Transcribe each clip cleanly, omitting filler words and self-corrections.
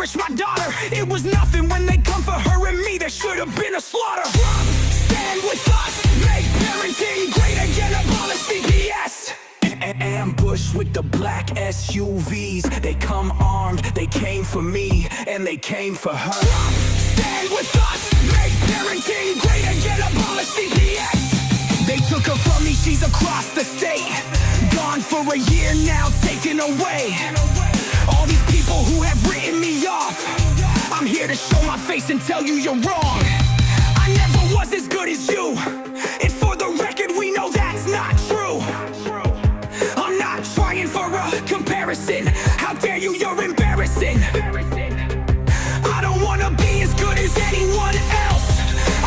cherish my daughter. It was nothing when they come for her and me. There should have been a slaughter. Trump, stand with us, make parenting great again, abolish CPS. Ambush with the black SUVs. They come armed, they came for me, and they came for her. Trump, stand with us, make parenting great again, abolish CPS. They took her from me, she's across the state. Gone for a year now, taken away. All these people who have written me off, I'm here to show my face and tell you you're wrong. I never was as good as you, and for the record we know that's not true. I'm not trying for a comparison. How dare you, you're embarrassing. I don't wanna be as good as anyone else.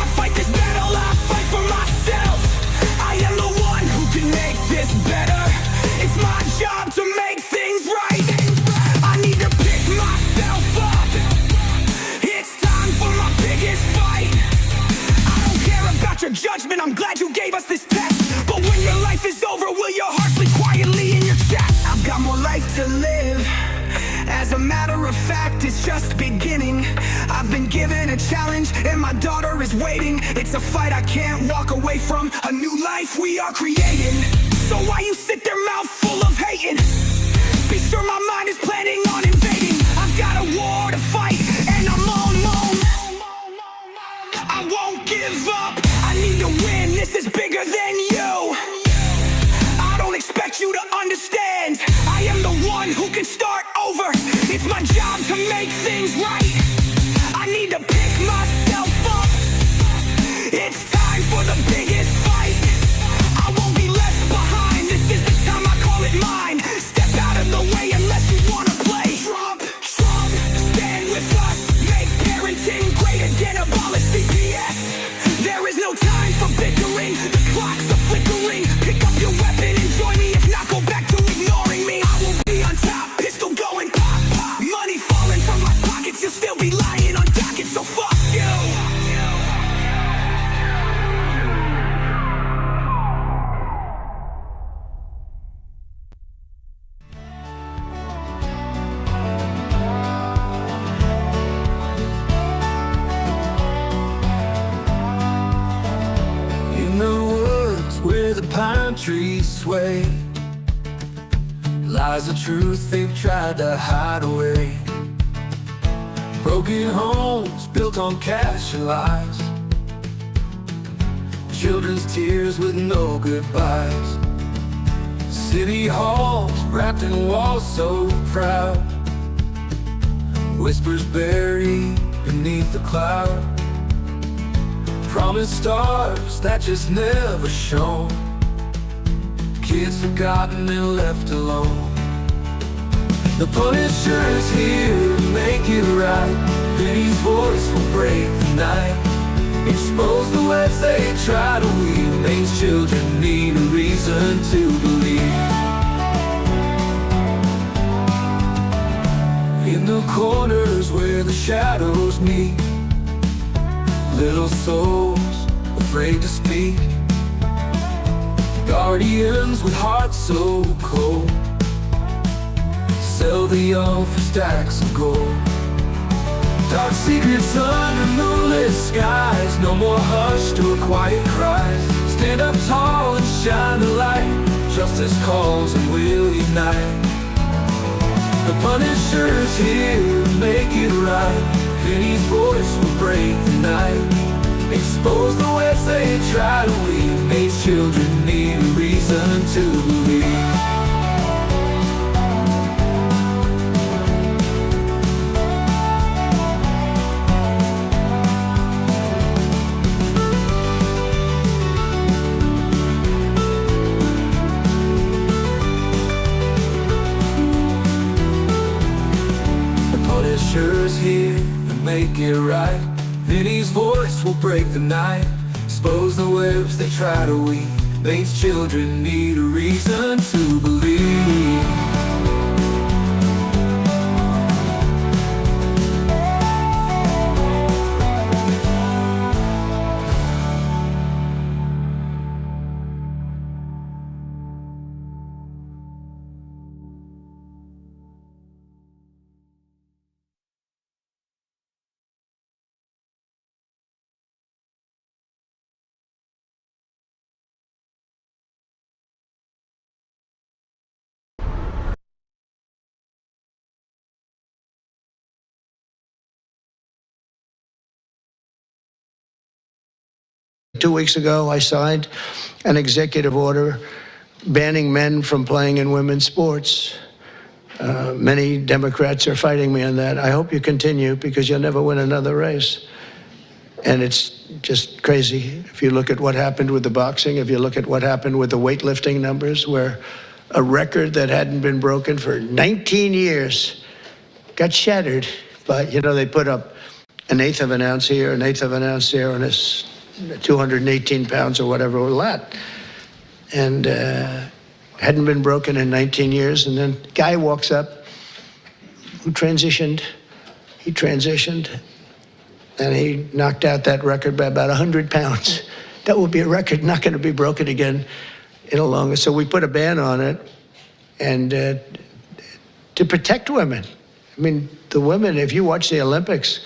I fight this battle, I fight for myself. I am the one who can make this better. It's my job to make things right. I need to pick myself up. It's time for my biggest fight. I don't care about your judgment, I'm glad you gave us this test. But when your life is over, will your heart sleep quietly in your chest? I've got more life to live. As a matter of fact, it's just beginning. I've been given a challenge and my daughter is waiting. It's a fight I can't walk away from, a new life we are creating. So why you sit there mouth full of hating? Be sure my mind is planning on invading. I've got a war to fight and I'm on. I won't give up, I need to win, this is bigger than you. I don't expect you to understand. I am the one who can start over. It's my job to make things right. I need to pick myself up. It's time for the biggest fight. I won't be left behind. This is the time, I call it mine. Step out of the way unless you wanna play. Trump, stand with us. Make parenting great again, abolish CPS. There is no time for bickering. The clocks are flickering. Pick up your weapon and join me. If not, go back to ignoring me. I will be on top, pistol going pop, pop. Money falling from my pockets. You'll still be lying on docket, so fuck you. In the woods where the pine trees sway lies a truth they've tried to hide away. Broken homes built on cash and lies, children's tears with no goodbyes. City halls wrapped in walls so proud, whispers buried beneath the cloud. Promised stars that just never shone, kids forgotten and left alone. The Punisher's here to make it right. Vinny's voice will break the night, expose the webs they try to weave. Maine's children need a reason to believe. In the corners where the shadows meet, little souls afraid to speak, guardians with hearts so cold, sell the young for stacks of gold. Dark secrets under moonless skies, no more hushed or quiet cries. Stand up tall and shine the light, justice calls and we'll unite. The Punisher's here to make it right. Vinny's voice will break the night, expose the webs they try to weave. Maine's children need a reason to believe. The Punisher's here to make it right. Vinny's voice will break the night, expose the webs they try to weave. Maine's children need a reason to believe. 2 weeks ago, I signed an executive order banning men from playing in women's sports. Many Democrats are fighting me on that. I hope you continue, because you'll never win another race. And it's just crazy. If you look at what happened with the boxing, if you look at what happened with the weightlifting numbers, where a record that hadn't been broken for 19 years got shattered. But, they put up an eighth of an ounce here, an eighth of an ounce there, and it's 218 pounds or whatever, a lot. And hadn't been broken in 19 years. And then guy walks up who transitioned. He transitioned, and he knocked out that record by about 100 pounds. That will be a record not going to be broken again in a longer. So we put a ban on it, and to protect women. I mean, the women, if you watch the Olympics,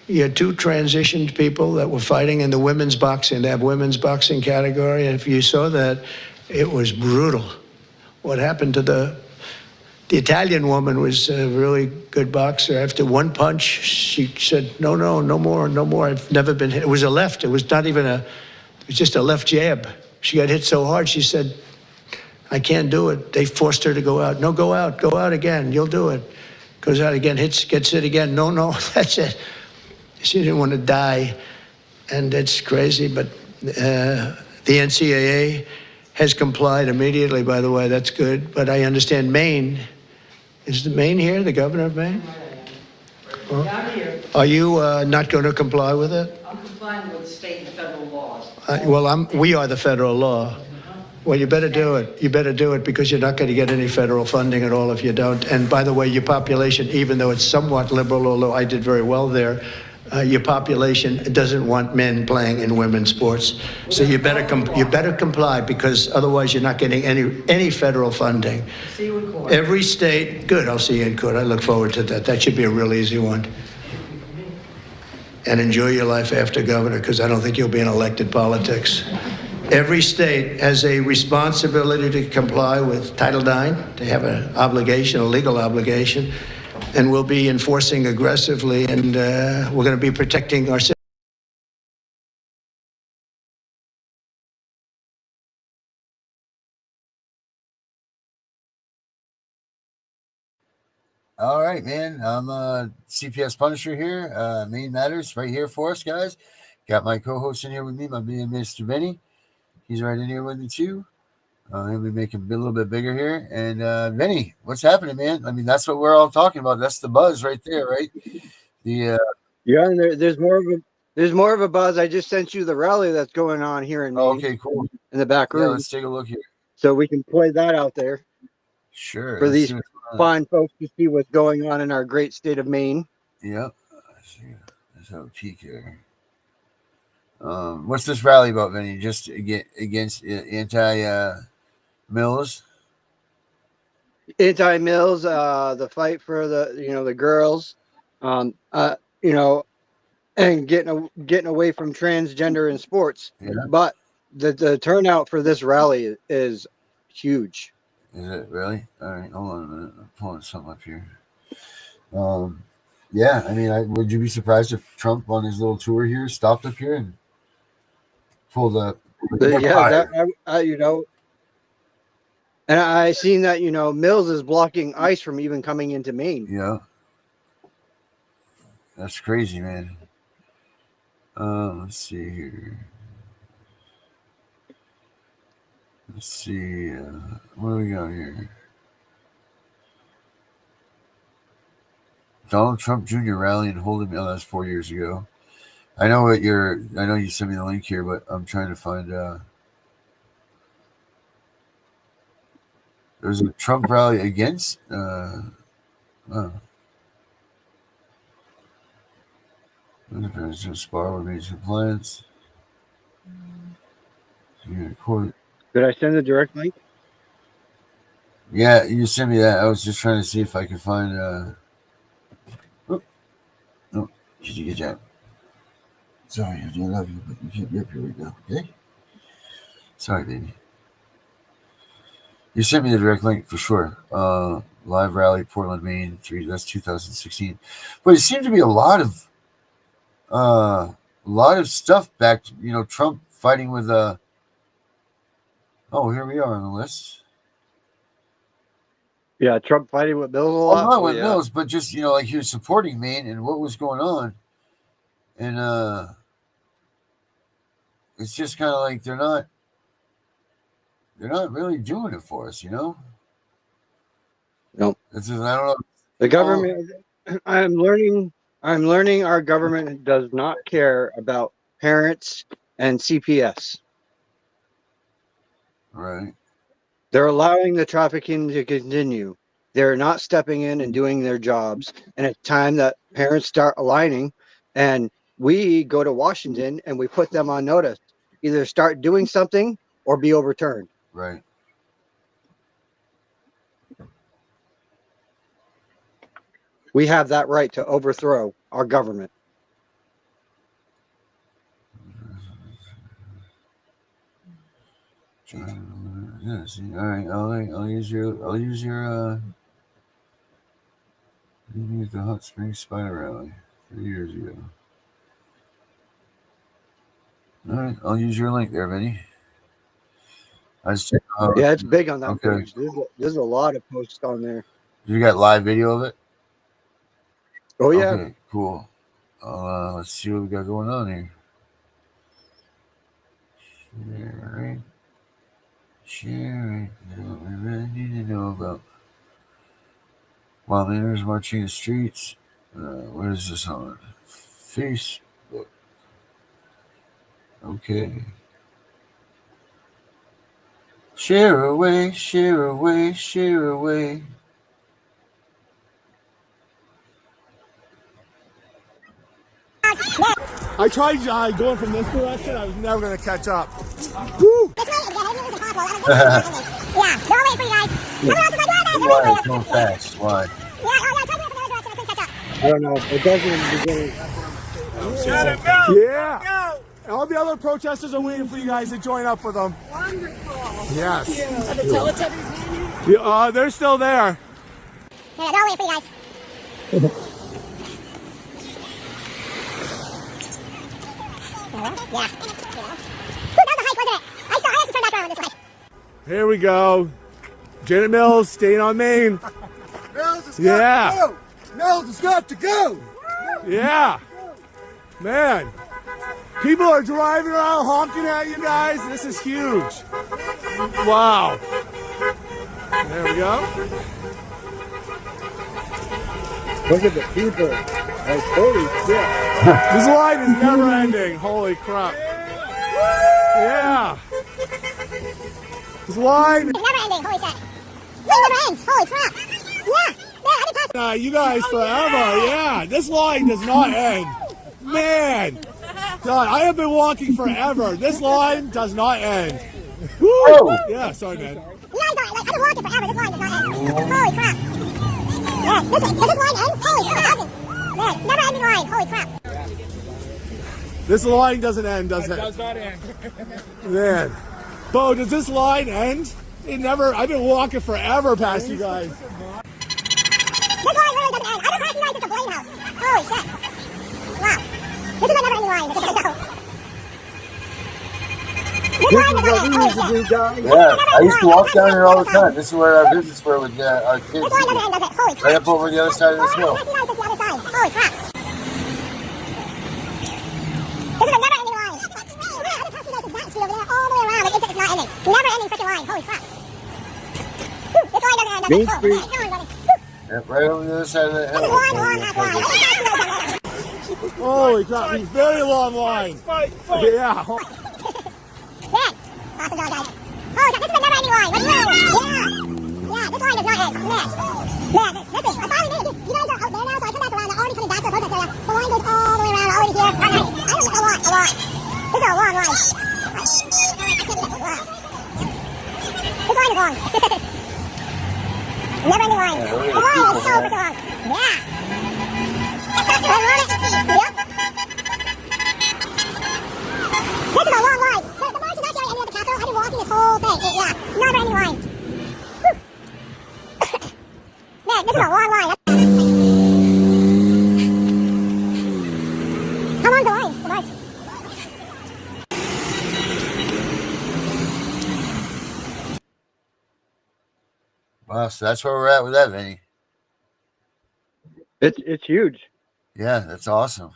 you had two transitioned people that were fighting in the women's boxing. They have women's boxing category. And if you saw that, it was brutal. What happened to the Italian woman was a really good boxer. After one punch, she said, no more. I've never been hit. It was a left. It was not even it was just a left jab. She got hit so hard, she said, I can't do it. They forced her to go out. No, go out again. You'll do it. Goes out again, gets hit again. No, that's it. She didn't want to die, and it's crazy, but the NCAA has complied immediately, by the way. That's good. But I understand Maine. Is the Maine here, the governor of Maine? Yeah, I'm here. Are you not going to comply with it? I'm complying with state and federal laws. We are the federal law. Well, you better do it. You better do it, because you're not going to get any federal funding at all if you don't. And by the way, your population, even though it's somewhat liberal, although I did very well there, your population doesn't want men playing in women's sports. So you better comply, because otherwise you're not getting any federal funding. See you in court. Every state, good, I'll see you in court. I look forward to that. That should be a real easy one. And enjoy your life after governor, because I don't think you'll be in elected politics. Every state has a responsibility to comply with Title IX. They have an obligation, a legal obligation, and we'll be enforcing aggressively, and we're going to be protecting our citizens. All right, man. I'm CPS Punisher here. Maine Matters right here for us, guys. Got my co-host in here with me, my man, Mr. Benny. He's right in here with me, too. And we make him a little bit bigger here. And Benny, what's happening, man? I mean, that's what we're all talking about. That's the buzz right there, right? Yeah, and there's more of a buzz. I just sent you the rally that's going on here in Maine. Okay, cool. In the back room. Yeah, let's take a look here. So we can play that out there. Sure. For these fine folks to see what's going on in our great state of Maine. Yep. Let's have a peek here. What's this rally about, Vinny? Just against anti-Mills? Anti-Mills, the fight for the girls, and getting away from transgender in sports. Yeah. But the turnout for this rally is huge. Is it really? All right, hold on a minute. I'm pulling something up here. Yeah, I mean, would you be surprised if Trump on his little tour here stopped up here and pulled up? And I seen that Mills is blocking ice from even coming into Maine. Yeah, that's crazy, man. Let's see here. Let's see. What do we got here? Donald Trump Jr. rally and holding. Oh, that's 4 years ago. I know you sent me the link here, but I'm trying to find. There's a Trump rally against. Spar with major compliance. Did I send a direct link? Yeah, you sent me that. I was just trying to see if I could find. Oh, did you get that? Sorry, I love you, but you can't be up here right now, okay? Sorry, baby. You sent me the direct link for sure. Live rally, Portland, Maine, that's 2016. But it seemed to be a lot of stuff back. Trump fighting with oh, here we are on the list. Yeah, Trump fighting with Bills a Well, lot. not Oh, with yeah. Mills, but just, you know, like he was supporting Maine and what was going on. And it's just kind of like they're not really doing it for us, you know? Nope. It's just, I don't know. The government, I'm learning our government does not care about parents and CPS. Right. They're allowing the trafficking to continue. They're not stepping in and doing their jobs. And it's time that parents start aligning, and we go to Washington and we put them on notice. Either start doing something or be overturned. Right. We have that right to overthrow our government. Yeah, see, all right, I'll use your meeting at the Hot Springs Spider Rally 3 years ago. All right, I'll use your link there, Vinny. Yeah, it's big on that okay. page. There's a lot of posts on there. You got live video of it? Oh yeah. Okay, cool. Let's see what we got going on here. Sharing. What we really need to know about. While miners marching the streets. Where is this on? Facebook. Okay. Share away, share away, share away. I tried going from this direction. I was never going to catch up. Woo! Yeah, no wait for you guys. Why it's going fast? Why? I don't know. It doesn't in the beginning. Yeah. All the other protesters are waiting for you guys to join up with them. Wonderful. Yes. Are the Teletubbies here? Yeah, they're still there. Yeah, no wait for you guys. Yeah. That was a hike, wasn't it? I have to turn back around this way. Here we go. Janet Mills staying on Maine. Mills has Yeah. got to go. Mills has got to go. Yeah. Man. People are driving around honking at you guys. This is huge. Wow. There we go. Look at the people. Like, holy shit. This line is never ending. Holy crap. Yeah. This line. It's never ending, holy shit. It never ends, holy crap. Yeah. You guys forever. Yeah. This line does not end. Man. God, I have been walking forever. This line does not end. Woo. Oh. Yeah, sorry, man. You guys don't, like, I've been walking forever. This line does not end. Holy crap. Yeah, does this line end? Holy crap, it doesn't. Man, never ending line, holy crap. This line doesn't end, does it? It does not end. Man. Bo, does this line end? It never, I've been walking forever past you guys. This line really doesn't end. I've been passing you guys since the Blaine house. Holy shit. Wow. This is a never ending line. This line doesn't end. Holy shit. Yeah, I used to walk down here all the time. This is where our visits were with our kids. This line doesn't end, does it? Holy crap. Right up over the other side of this hill. Holy crap. This is a never ending line. I've been passing you guys at that speed over there all the way around. Like, it's not ending. Never ending freaking line. Holy crap. This line doesn't end, does it? Main Oh, Street. man, no one's running. Yep, right over the other side of the hill. This is one half line. I've been passing you guys at that. Holy crap, it's a very long line. Yeah. Good. Awesome job, guys. Holy crap, this is a never ending line. Let's go. Yeah. Yeah, this line does not end. Man. Man, listen, I finally made it. You guys are out there now, so I come back around. I'm already coming back to the protest area. The line goes all the way around, already here. I don't know, a lot. This is a long line. I can't get this. Wow. This line is long. Never ending line. The line is so freaking long. Yeah. I love it. Yep. This is a long line. The march is actually ending at the Capitol. I've been walking this whole thing. Yeah. Never ending line. Man, this is a long line. How long's the line? The march? So that's where we're at with that, Vinny. It's huge. Yeah, that's awesome.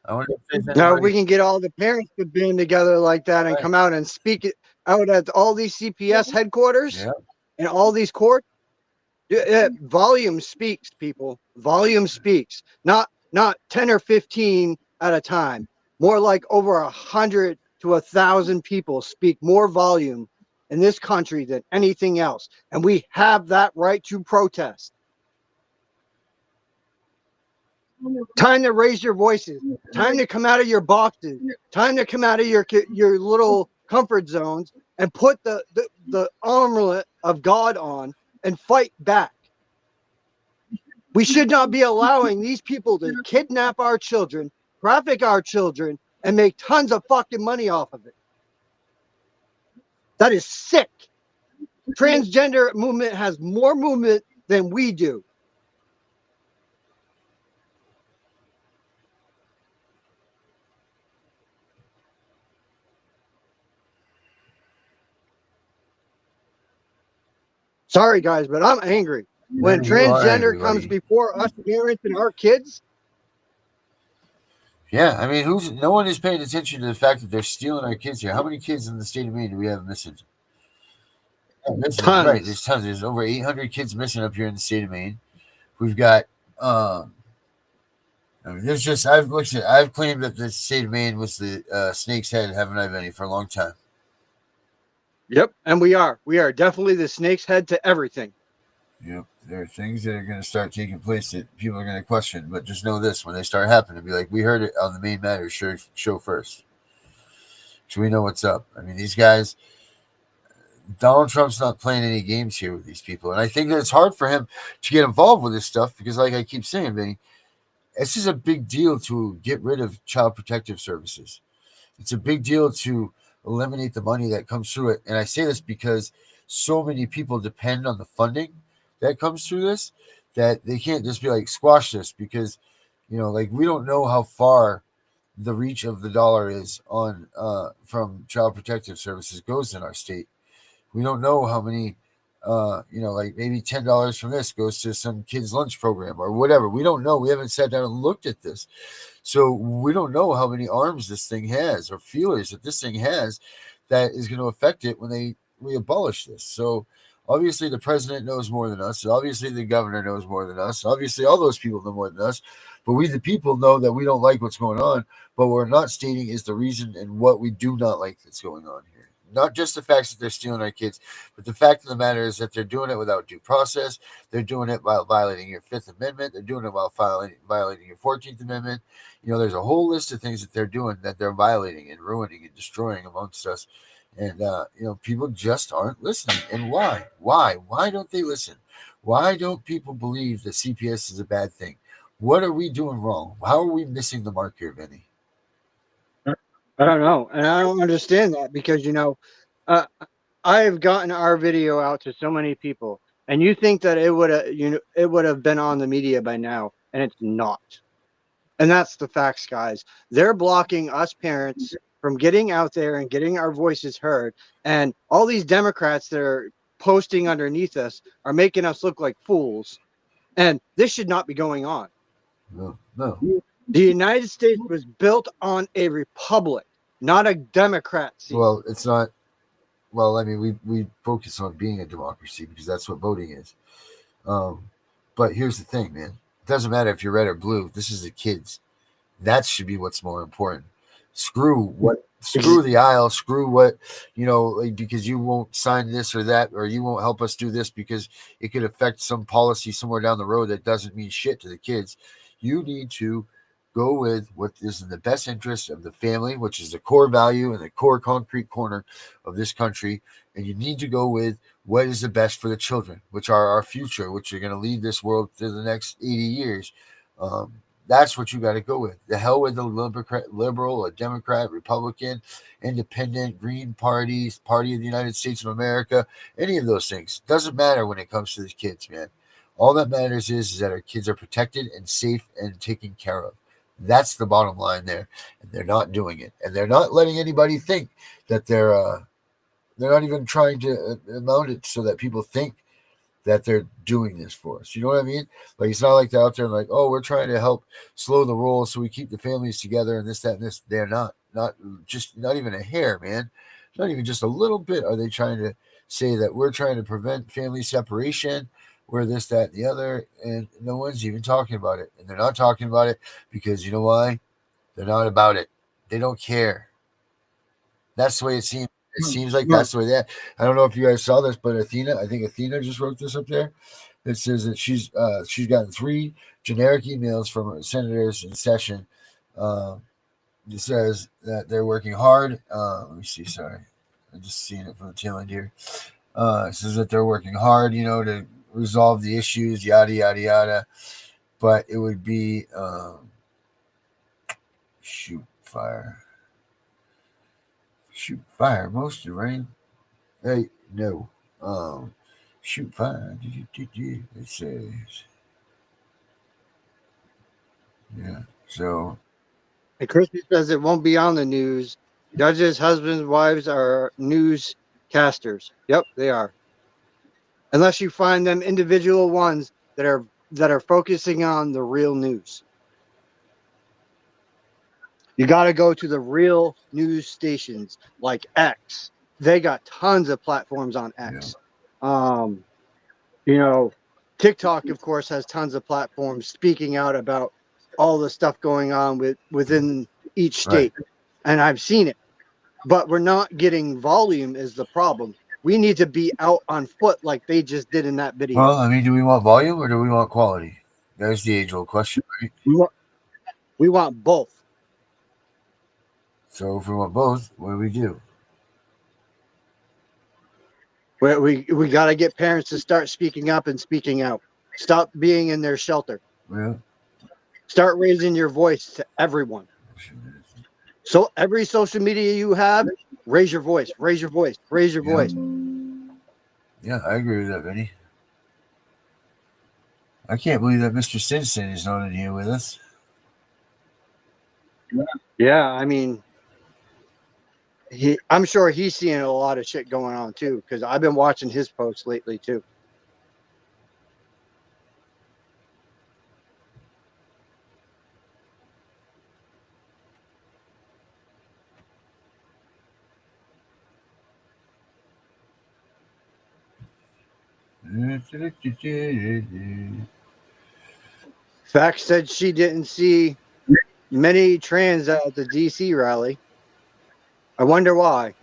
I wonder if there's Now, if anybody- we can get all the parents to band together like that and Right. come out and speak it out at all these CPS headquarters Yeah. and all these courts, volume speaks, people. Volume speaks. Not 10 or 15 at a time. More like over 100 to 1,000 people speak more volume in this country than anything else. And we have that right to protest. Time to raise your voices. Time to come out of your boxes. Time to come out of your little comfort zones and put the armlet of God on and fight back. We should not be allowing these people to kidnap our children, traffic our children, and make tons of fucking money off of it. That is sick. Transgender movement has more movement than we do. Sorry, guys, but I'm angry. When Man, you are transgender angry, comes buddy. before us parents and our kids, Yeah, I mean, no one is paying attention to the fact that they're stealing our kids here. How many kids in the state of Maine do we have missing? Missing, Tons. right? There's tons. There's over 800 kids missing up here in the state of Maine. We've got. I mean, there's just I've claimed that the state of Maine was the snake's head, haven't I, Benny, for a long time. yep, and we are definitely the snake's head to everything. Yep, there are things that are going to start taking place that people are going to question. But just know this: when they start happening, be like, we heard it on the Maine Matters show first, so we know what's up. I mean, these guys. Donald Trump's not playing any games here with these people. And I think that it's hard for him to get involved with this stuff because, like I keep saying, Vinny, this is a big deal to get rid of child protective services. It's a big deal to eliminate the money that comes through it. And I say this because so many people depend on the funding that comes through this that they can't just be like, squash this because, like we don't know how far the reach of the dollar is on from child protective services goes in our state. We don't know how many, like maybe $10 from this goes to some kid's lunch program or whatever. We don't know. We haven't sat down and looked at this. So we don't know how many arms this thing has or feelers that this thing has that is going to affect it when we abolish this. So obviously the president knows more than us. Obviously the governor knows more than us. Obviously all those people know more than us. But we, the people, know that we don't like what's going on. But what we're not stating is the reason and what we do not like that's going on here. Not just the facts that they're stealing our kids, but the fact of the matter is that they're doing it without due process. They're doing it while violating your Fifth Amendment. They're doing it while violating your 14th Amendment. There's a whole list of things that they're doing that they're violating and ruining and destroying amongst us. And, people just aren't listening. And why? Why don't they listen? Why don't people believe that CPS is a bad thing? What are we doing wrong? How are we missing the mark here, Vinny? I don't know, and I don't understand that because I've gotten our video out to so many people, and you think that it would have been on the media by now, and it's not. And that's the facts, guys. They're blocking us parents from getting out there and getting our voices heard, and all these Democrats that are posting underneath us are making us look like fools, and this should not be going on. No. The United States was built on a republic, not a democracy. Well, it's not. Well, I mean, we focus on being a democracy because that's what voting is. But here's the thing, man. It doesn't matter if you're red or blue. This is the kids. That should be what's more important. Screw the aisle. Screw what, because you won't sign this or that, or you won't help us do this because it could affect some policy somewhere down the road that doesn't mean shit to the kids. You need to go with what is in the best interest of the family, which is the core value and the core concrete corner of this country. And you need to go with what is the best for the children, which are our future, which are going to lead this world through the next 80 years. That's what you got to go with. The hell with the liberal, a Democrat, Republican, independent, Green parties, Party of the United States of America, any of those things. Doesn't matter when it comes to the kids, man. All that matters is that our kids are protected and safe and taken care of. That's the bottom line there. And they're not doing it. And they're not letting anybody think that they're not even trying to mount it so that people think that they're doing this for us. You know what I mean? Like, it's not like they're out there like, oh, we're trying to help slow the roll so we keep the families together and this, that, and this. They're not even a hair, man. Not even just a little bit are they trying to say that we're trying to prevent family separation. We're this, that, and the other, and no one's even talking about it. And they're not talking about it because you know why? They're not about it. They don't care. That's the way it seems. It seems like that's the way that. I don't know if you guys saw this, but I think Athena just wrote this up there. It says that she's gotten 3 generic emails from senators in session. It says that they're working hard. Let me see. Sorry, I'm just seeing it from the tail end here. It says that they're working hard, to resolve the issues, yada yada yada. But it would be shoot fire, most of rain. Hey, no, shoot fire. It says, yeah. So, And Christy says it won't be on the news. Judges, husbands, wives are newscasters. Yep, they are. Unless you find them individual ones that are focusing on the real news. You got to go to the real news stations like X. They got tons of platforms on X. TikTok, of course, has tons of platforms speaking out about all the stuff going on within each state. Right. And I've seen it. But we're not getting volume is the problem. We need to be out on foot like they just did in that video. Well, I mean, do we want volume or do we want quality? There's the age-old question, right? We want both. So if we want both, what do we do? We got to get parents to start speaking up and speaking out. Stop being in their shelter. Yeah. Start raising your voice to everyone. So every social media you have, raise your voice, raise your voice, raise your voice. Yeah, I agree with that, Benny. I can't believe that Mr. Simpson is not in here with us. Yeah, I mean, I'm sure he's seeing a lot of shit going on too, because I've been watching his posts lately too. Fact said she didn't see many trans at the DC rally. I wonder why.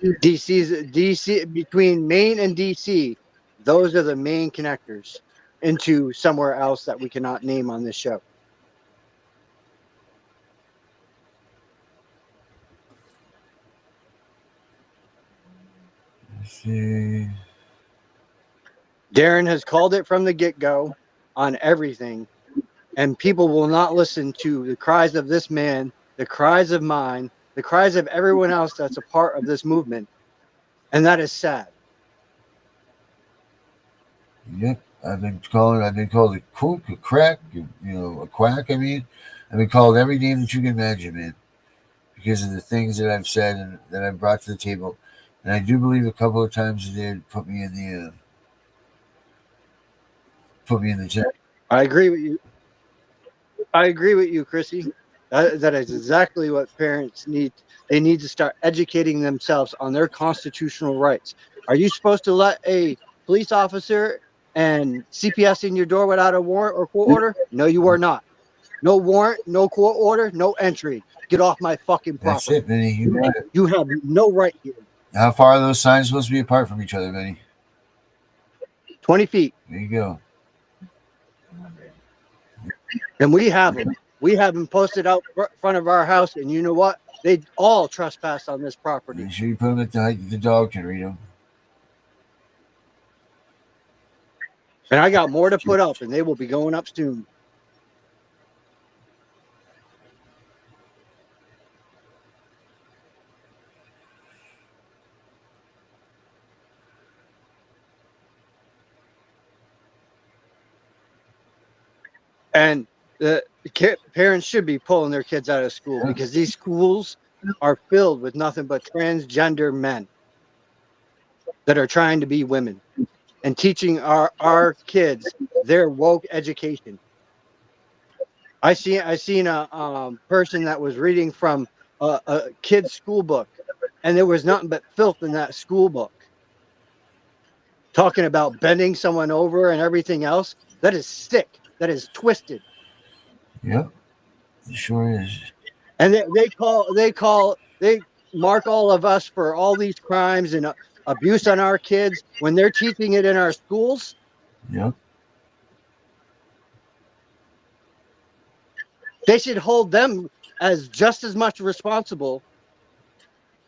DC between Maine and DC, those are the main connectors into somewhere else that we cannot name on this show. Let's see. Darren has called it from the get-go on everything, and people will not listen to the cries of this man, the cries of mine, the cries of everyone else that's a part of this movement, and that is sad. Yep, I've been called a kook, a crack, a quack. I mean, I've been called every name that you can imagine, man, because of the things that I've said and that I've brought to the table. And I do believe a couple of times they did put me in the chat. I agree with you, Chrissy. That is exactly what parents need. They need to start educating themselves on their constitutional rights. Are you supposed to let a police officer and CPS in your door without a warrant or court order? No, you are not. No warrant, no court order, no entry. Get off my fucking property. That's it, Benny. You have no right here. How far are those signs supposed to be apart from each other, Benny? 20 feet. There you go. And we have them. We have them posted out front of our house, and you know what? They all trespass on this property. Make sure you put them at the height that the dog can read them. And I got more to put up, and they will be going up soon. And the parents should be pulling their kids out of school because these schools are filled with nothing but transgender men that are trying to be women and teaching our kids their woke education. I seen a person that was reading from a kid's school book, and there was nothing but filth in that school book, talking about bending someone over and everything else. That is sick. That is twisted. Yep, it sure is. And they mark all of us for all these crimes and abuse on our kids when they're teaching it in our schools. Yep. They should hold them as just as much responsible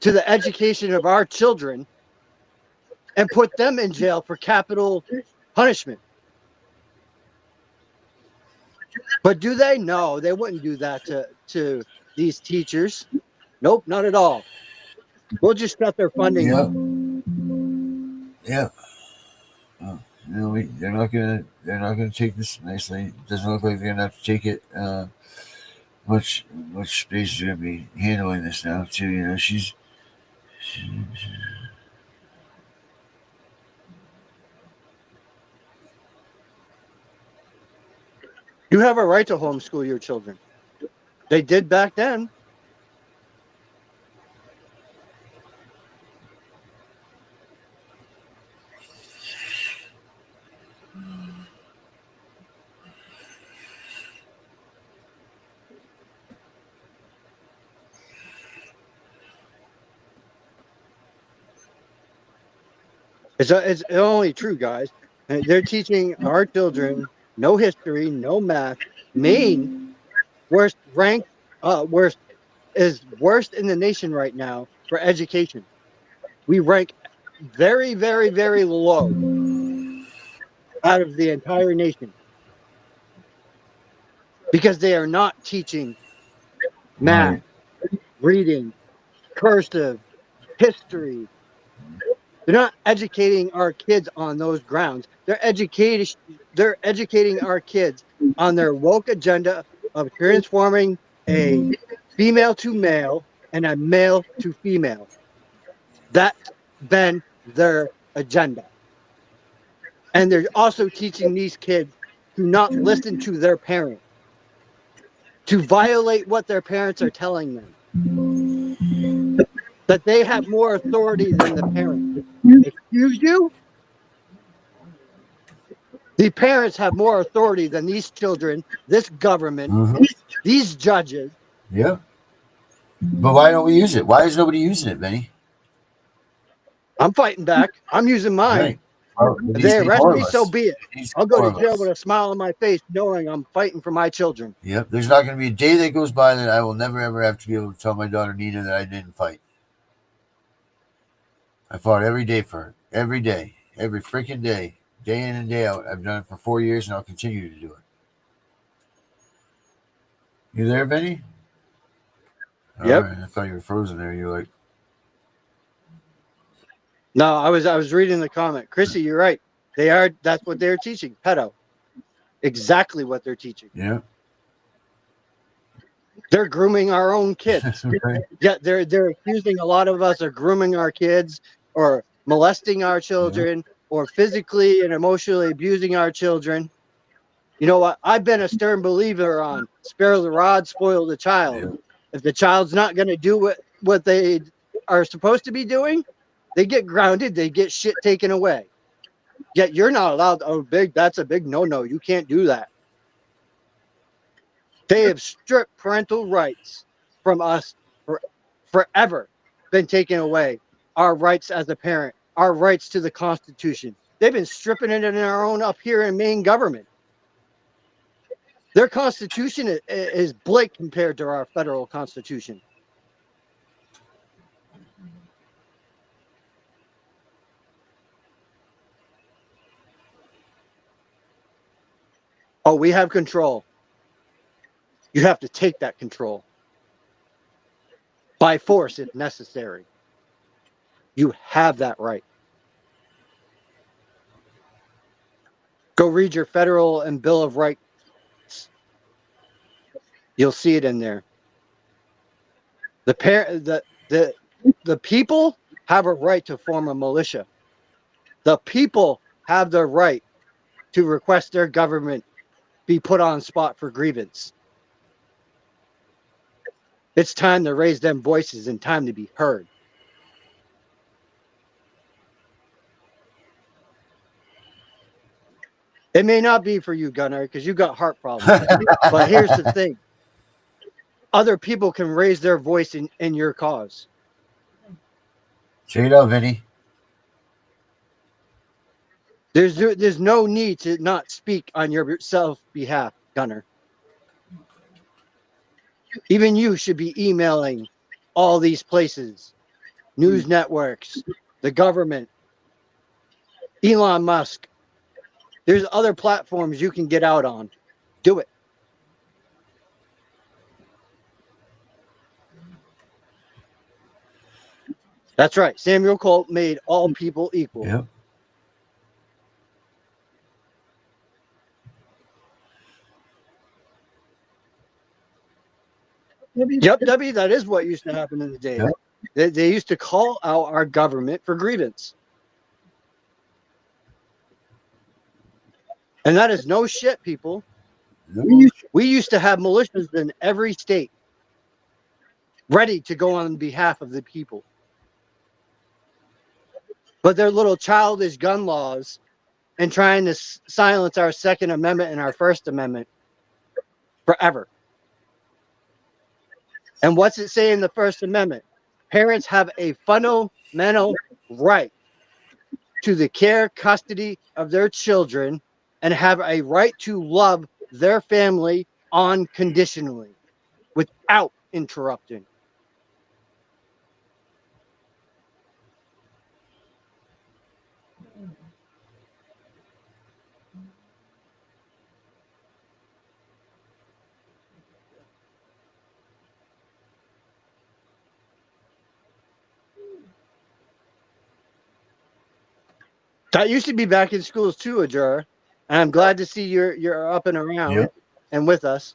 to the education of our children and put them in jail for capital punishment. But do they? No, they wouldn't do that to these teachers. Nope, not at all. We'll just cut their funding Yep. off. Yep. They're not gonna take this nicely. It doesn't look like they're gonna have to take it. Much space is gonna be handling this now too. You know, she's You have a right to homeschool your children. They did back then. It's only true, guys. And they're teaching our children no history, no math. Maine, worst ranked, worst is worst in the nation right now for education. We rank very, very, very low out of the entire nation because they are not teaching math, right. reading, cursive, history. They're not educating our kids on those grounds. They're educating our kids on their woke agenda of transforming a female to male and a male to female. That's been their agenda. And they're also teaching these kids to not listen to their parents, to violate what their parents are telling them, that they have more authority than the parents. Excuse you? The parents have more authority than these children, this government, Mm-hmm. these judges. Yep. But why don't we use it? Why is nobody using it, Benny? I'm fighting back. I'm using mine. Right. Well, If they arrest me, so be it. I'll go to jail with a smile on my face knowing I'm fighting for my children. Yep. There's not going to be a day that goes by that I will never, ever have to be able to tell my daughter Nina that I didn't fight. I fought every day for her. Every day. Every freaking day. Day in and day out. I've done it for 4 years and I'll continue to do it. You there, Benny? Yep. Right. I thought you were frozen there. You were like, No, I was reading the comment. Chrissy, you're right. That's what they're teaching. Pedo. Exactly what they're teaching. yeah. They're grooming our own kids. Right. Yeah, they're accusing a lot of us of grooming our kids or molesting our children or physically and emotionally abusing our children. You know what? I've been a stern believer on spare the rod, spoil the child. Yeah. If the child's not going to do what they are supposed to be doing, they get grounded, they get shit taken away. Yet you're not allowed. That's a big no-no. You can't do that. They have stripped parental rights from us forever, been taken away. Our rights as a parent, our rights to the Constitution. They've been stripping it in our own up here in Maine government. Their Constitution is bleak compared to our federal Constitution. Oh, we have control. You have to take that control by force if necessary. You have that right. Go read your federal and Bill of Rights. You'll see it in there. The people have a right to form a militia. The people have the right to request their government be put on spot for grievance. It's time to raise them voices and time to be heard. It may not be for you, Gunnar, because you got heart problems. But here's the thing. Other people can raise their voice in your cause. Straight up, Vinny. There's no need to not speak on your behalf, Gunnar. Even you should be emailing all these places, news networks, the government, Elon Musk. There's other platforms you can get out on. Do it. That's right. Samuel Colt made all people equal. Yep. Yep, Debbie, that is what used to happen in the day. Yep. They used to call out our government for grievance. And that is no shit, people. We used to have militias in every state ready to go on behalf of the people. But their little childish gun laws and trying to silence our Second Amendment and our First Amendment forever. And what's it say in the First Amendment? Parents have a fundamental right to the care, custody of their children and have a right to love their family unconditionally without interrupting. That used to be back in schools too, Ajara. And I'm glad to see you're up and around and with us.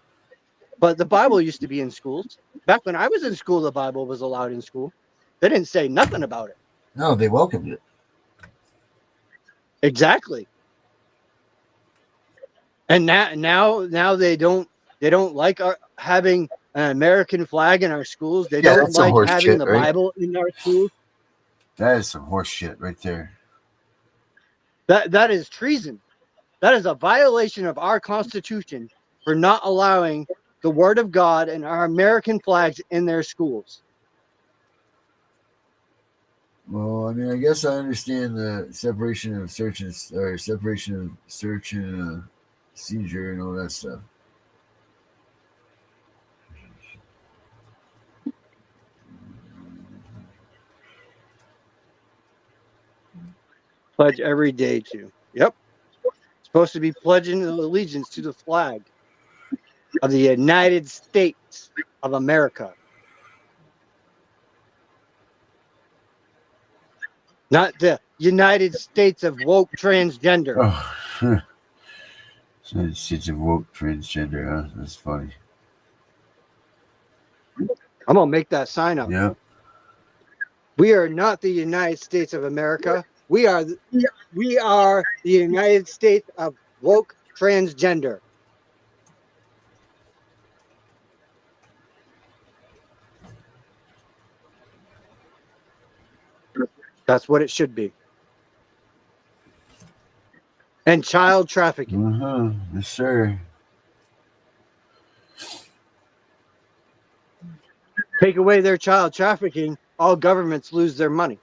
But the Bible used to be in schools. Back when I was in school, the Bible was allowed in school. They didn't say nothing about it. No, they welcomed it. Exactly. And now they don't like having an American flag in our schools. They don't like having the Bible in our schools. That is some horse shit right there. That is treason. That is a violation of our Constitution for not allowing the Word of God and our American flags in their schools. Well, I mean, I guess I understand the separation of search and seizure and all that stuff. Pledge every day to. Yep. Supposed to be pledging allegiance to the flag of the United States of America. Not the United States of woke transgender. Oh, United States of woke transgender, huh? That's funny. I'm going to make that sign up. Yeah. We are not the United States of America. We are the United States of woke transgender. That's what it should be. And child trafficking. Yes, sir. Take away their child trafficking, all governments lose their money.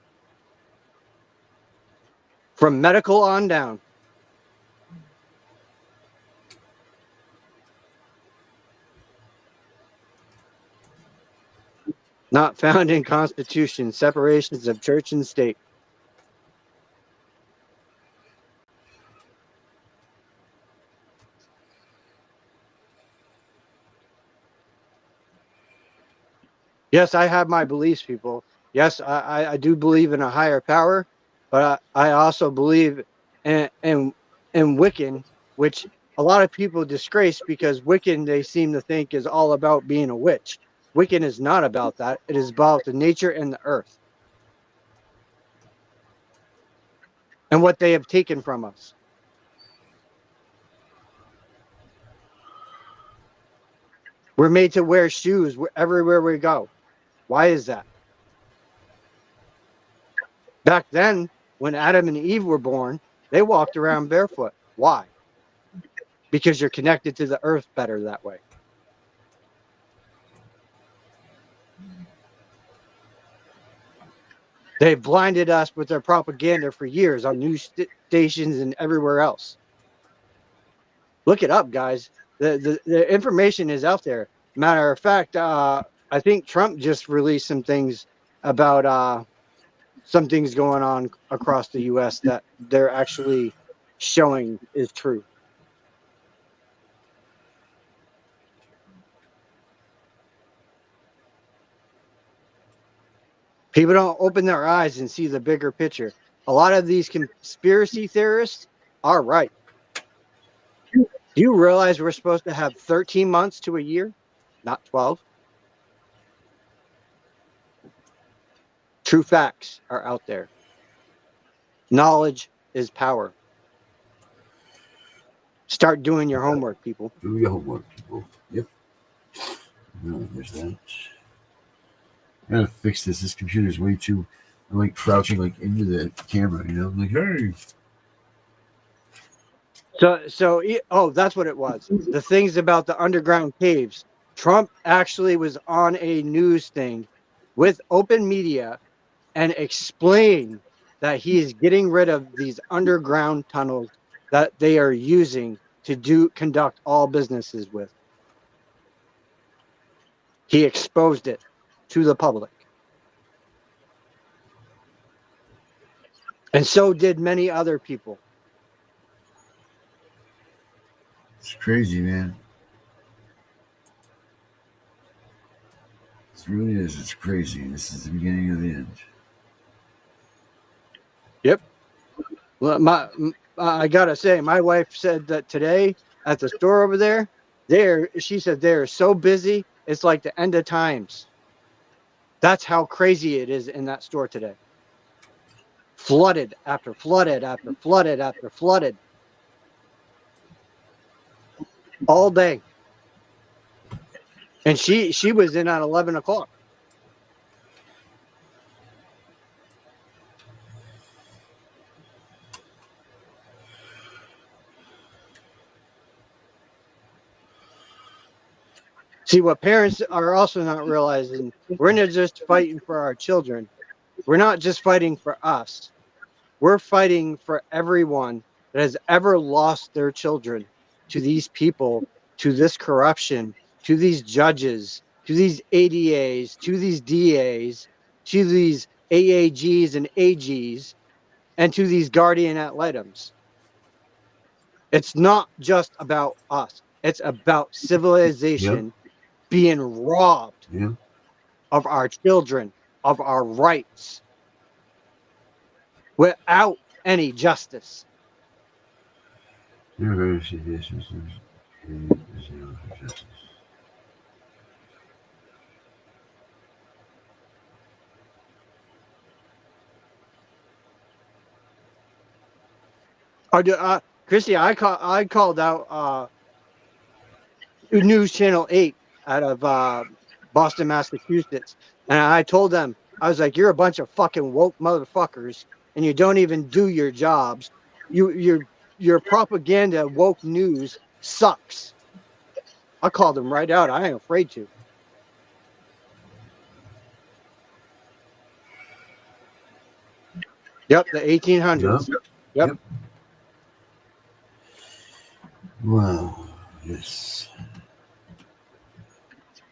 From medical on down. Not found in Constitution, separations of church and state. Yes, I have my beliefs, people. Yes, I do believe in a higher power, but I also believe in Wiccan, which a lot of people disgrace because Wiccan, they seem to think, is all about being a witch. Wiccan is not about that. It is about the nature and the earth and what they have taken from us. We're made to wear shoes everywhere we go. Why is that? Back then, when Adam and Eve were born, they walked around barefoot. Why? Because you're connected to the earth better that way. They've blinded us with their propaganda for years on news stations and everywhere else. Look it up, guys. The information is out there. Matter of fact, I think Trump just released some things about some things going on across the U.S. that they're actually showing is true. People don't open their eyes and see the bigger picture. A lot of these conspiracy theorists are right. Do you realize we're supposed to have 13 months to a year, not 12? True facts are out there. Knowledge is power. Start doing your homework, people. Do your homework, people. Yep. No, there's that. I gotta fix this. This computer's way too. I'm like crouching like into the camera, you know. I'm like, hey. Oh, that's what it was. The things about the underground caves. Trump actually was on a news thing with open media and explained that he is getting rid of these underground tunnels that they are using to conduct all businesses with. He exposed it to the public. And so did many other people. It's crazy, man. It really is. It's crazy. This is the beginning of the end. Yep. Well, I gotta say, my wife said that today at the store over there, she said they're so busy, it's like the end of times. That's how crazy it is in that store today. Flooded after flooded after flooded after flooded. All day. And she was in at 11 o'clock. See, what parents are also not realizing, we're not just fighting for our children. We're not just fighting for us. We're fighting for everyone that has ever lost their children to these people, to this corruption, to these judges, to these ADAs, to these DAs, to these AAGs and AGs, and to these guardian ad litems. It's not just about us. It's about civilization being robbed of our children, of our rights, without any justice. Christy, I called out News Channel 8 out of Boston, Massachusetts, and I told them, I was like, you're a bunch of fucking woke motherfuckers, and you don't even do your jobs. Your propaganda woke news sucks. I called them right out. I ain't afraid to. Yep, the 1800s. Yep. Wow. Yes.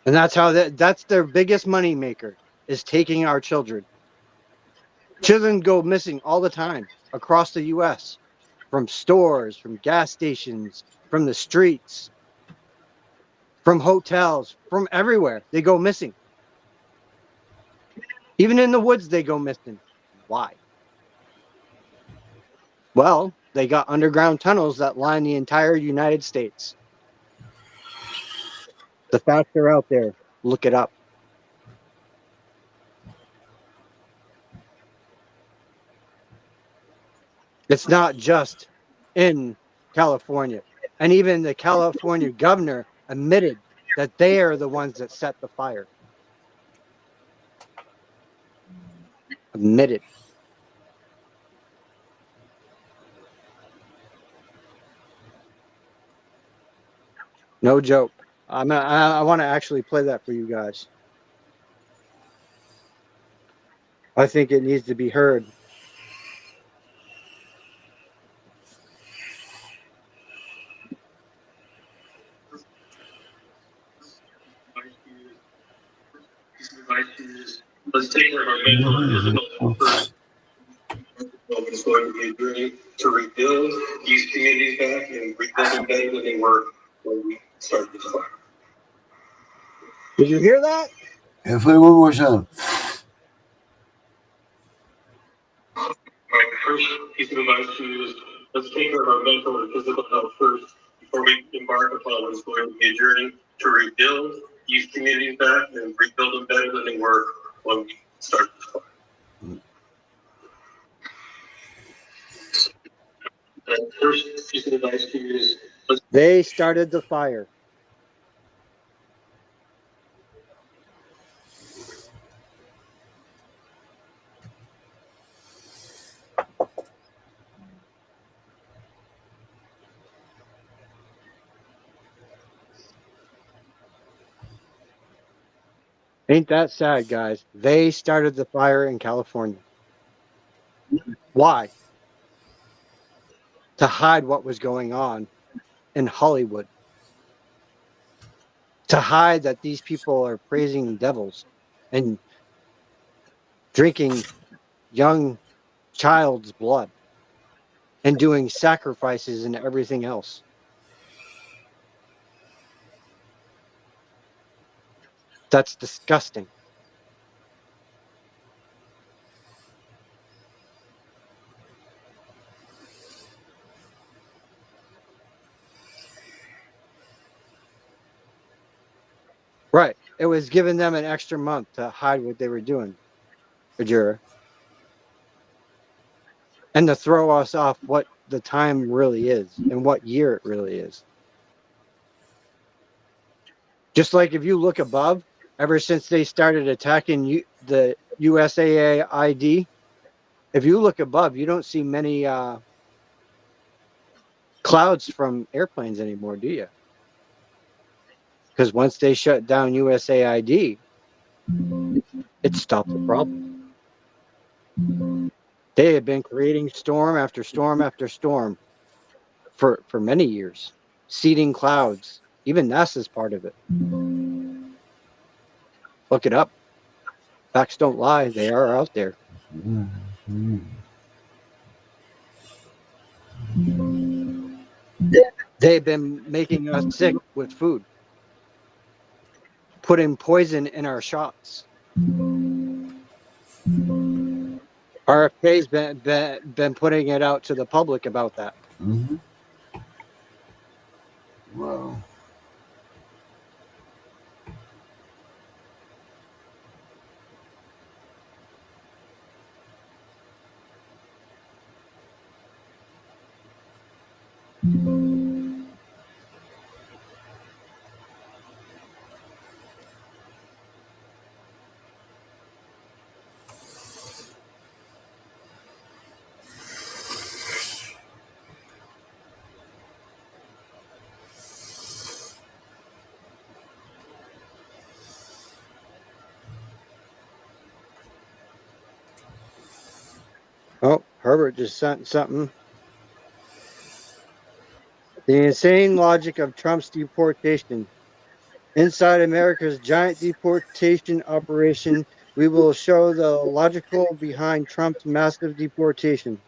And that's how that's their biggest money maker, is taking our children. Children go missing all the time across the U.S. from stores, from gas stations, from the streets, from hotels, from everywhere. They go missing. Even in the woods, they go missing. Why? Well, they got underground tunnels that line the entire United States. The facts are out there. Look it up. It's not just in California. And even the California governor admitted that they are the ones that set the fire. Admitted. No joke. I want to actually play that for you guys. I think it needs to be heard. Let's take care of our mental and physical health first. It's going to be a journey to rebuild these communities back and rebuild them better than they were when we started this fire. Did you hear that? And play one more time. My first piece of advice to you is let's take care of our mental and physical health first before we embark upon what's going to be a journey to rebuild these communities back and rebuild them better than they were when we started this fire. The first piece of advice to you is They started the fire. Ain't that sad, guys? They started the fire in California. Why? To hide what was going on in Hollywood. To hide that these people are praising devils and drinking young child's blood and doing sacrifices and everything else. That's disgusting. Right. It was giving them an extra month to hide what they were doing, Ajura. And to throw us off what the time really is and what year it really is. Just like if you look above, ever since they started attacking the USAID, if you look above, you don't see many clouds from airplanes anymore, do you? Because once they shut down USAID, it stopped the problem. They had been creating storm after storm after storm for many years, seeding clouds. Even NASA's part of it. Look it up. Facts don't lie. They are out there. They've been making us sick with food, putting poison in our shots. RFK's been putting it out to the public about that. Mm-hmm. Wow. Oh, Herbert just sent something. The insane logic of Trump's deportation. Inside America's giant deportation operation, we will show the logical behind Trump's massive deportation.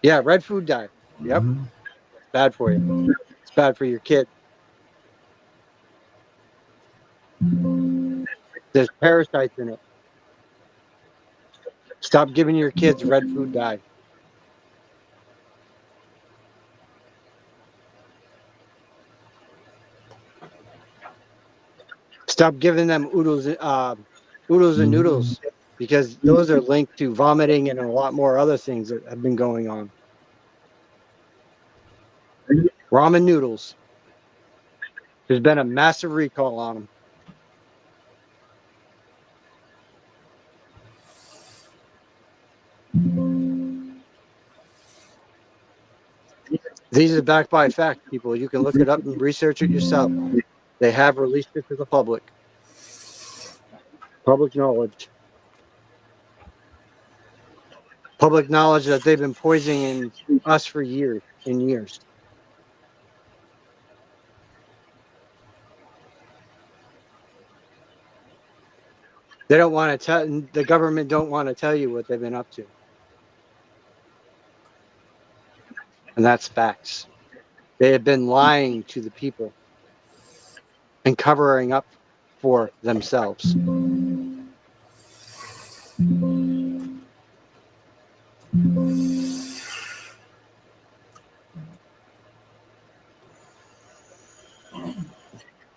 Yeah, red food dye. Yep. Mm-hmm. It's bad for you. It's bad for your kid. There's parasites in it. Stop giving your kids red food dye. Stop giving them oodles and noodles, because those are linked to vomiting and a lot more other things that have been going on. Ramen noodles. There's been a massive recall on them. These are backed by fact, people. You can look it up and research it yourself. They have released it to the public. Public knowledge. Public knowledge that they've been poisoning us for years and years. They don't want to tell, the government don't want to tell you what they've been up to. And that's facts. They have been lying to the people and covering up for themselves.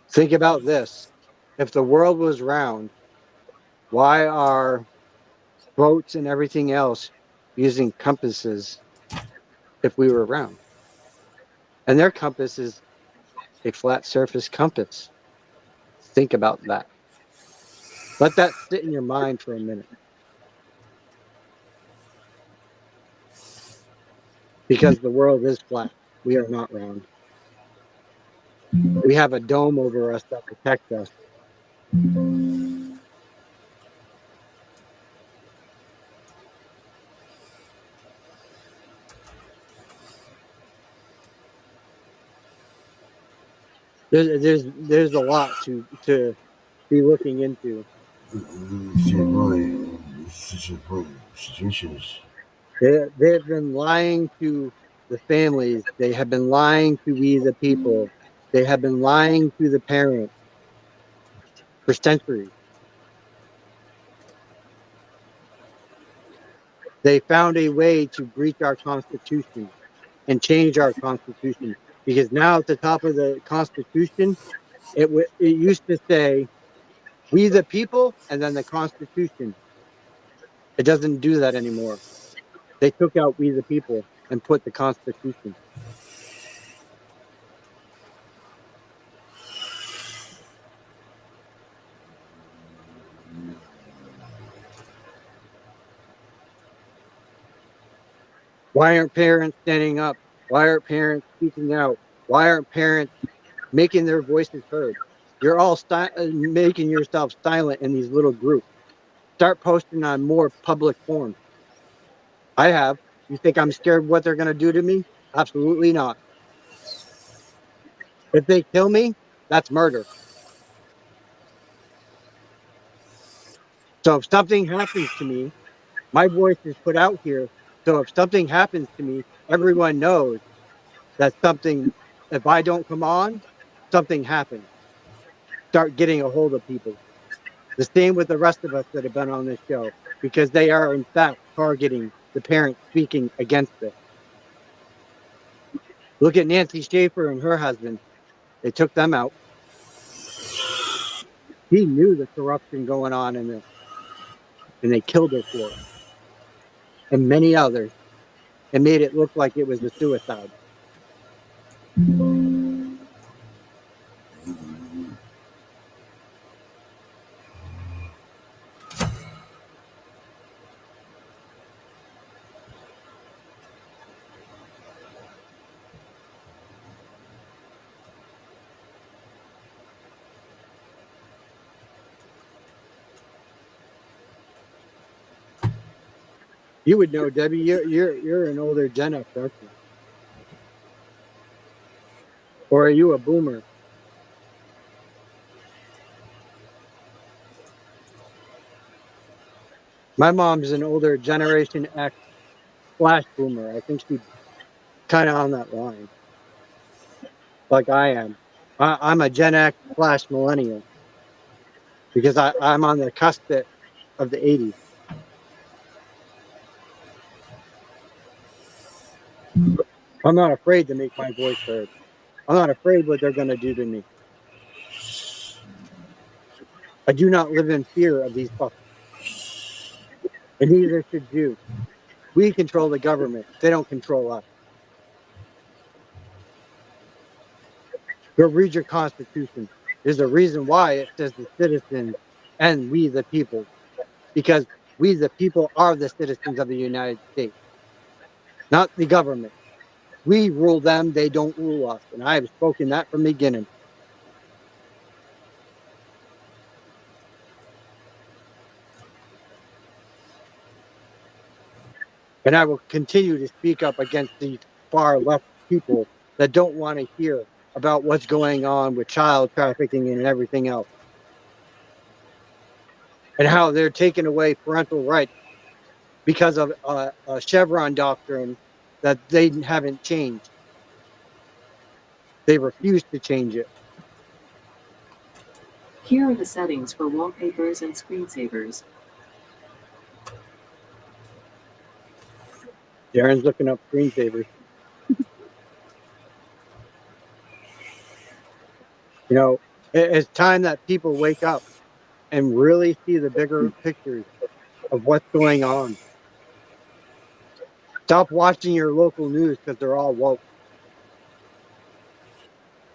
Think about this. If the world was round, why are boats and everything else using compasses if we were round? And their compass is a flat surface compass. Think about that. Let that sit in your mind for a minute. Because the world is flat. We are not round. We have a dome over us that protects us. There's a lot to be looking into. They have been lying to the families. They have been lying to we the people. They have been lying to the parents for centuries. They found a way to breach our Constitution and change our Constitution, because now at the top of the Constitution, it used to say, "We the people," and then the Constitution. It doesn't do that anymore. They took out "We the people" and put the Constitution. Why aren't parents standing up? Why aren't parents speaking out? Why aren't parents making their voices heard? You're all making yourself silent in these little groups. Start posting on more public forums. I have. You think I'm scared of what they're going to do to me? Absolutely not. If they kill me, that's murder. So if something happens to me, my voice is put out here. So if something happens to me, everyone knows that something, if I don't come on, something happens. Start getting a hold of people. The same with the rest of us that have been on this show, because they are in fact targeting the parents speaking against it. Look at Nancy Schaefer and her husband. They took them out. He knew the corruption going on in this, and they killed her for it. And many others, and made it look like it was a suicide. You would know, Debbie. You're an older Gen X, aren't you? Or are you a boomer? My mom's an older Generation X / boomer. I think she's kind of on that line, like I am. I'm a Gen X / millennial, because I'm on the cusp of the 80s. I'm not afraid to make my voice heard. I'm not afraid what they're going to do to me. I do not live in fear of these fuckers. And neither should you. We control the government. They don't control us. Go read your Constitution. There's a reason why it says the citizens and we the people. Because we the people are the citizens of the United States, not the government. We rule them, they don't rule us. And I have spoken that from the beginning. And I will continue to speak up against these far left people that don't want to hear about what's going on with child trafficking and everything else. And how they're taking away parental rights because of a Chevron doctrine that they haven't changed. They refuse to change it. Here are the settings for wallpapers and screensavers. Darren's looking up screensavers. You know, it's time that people wake up and really see the bigger pictures of what's going on. Stop watching your local news because they're all woke.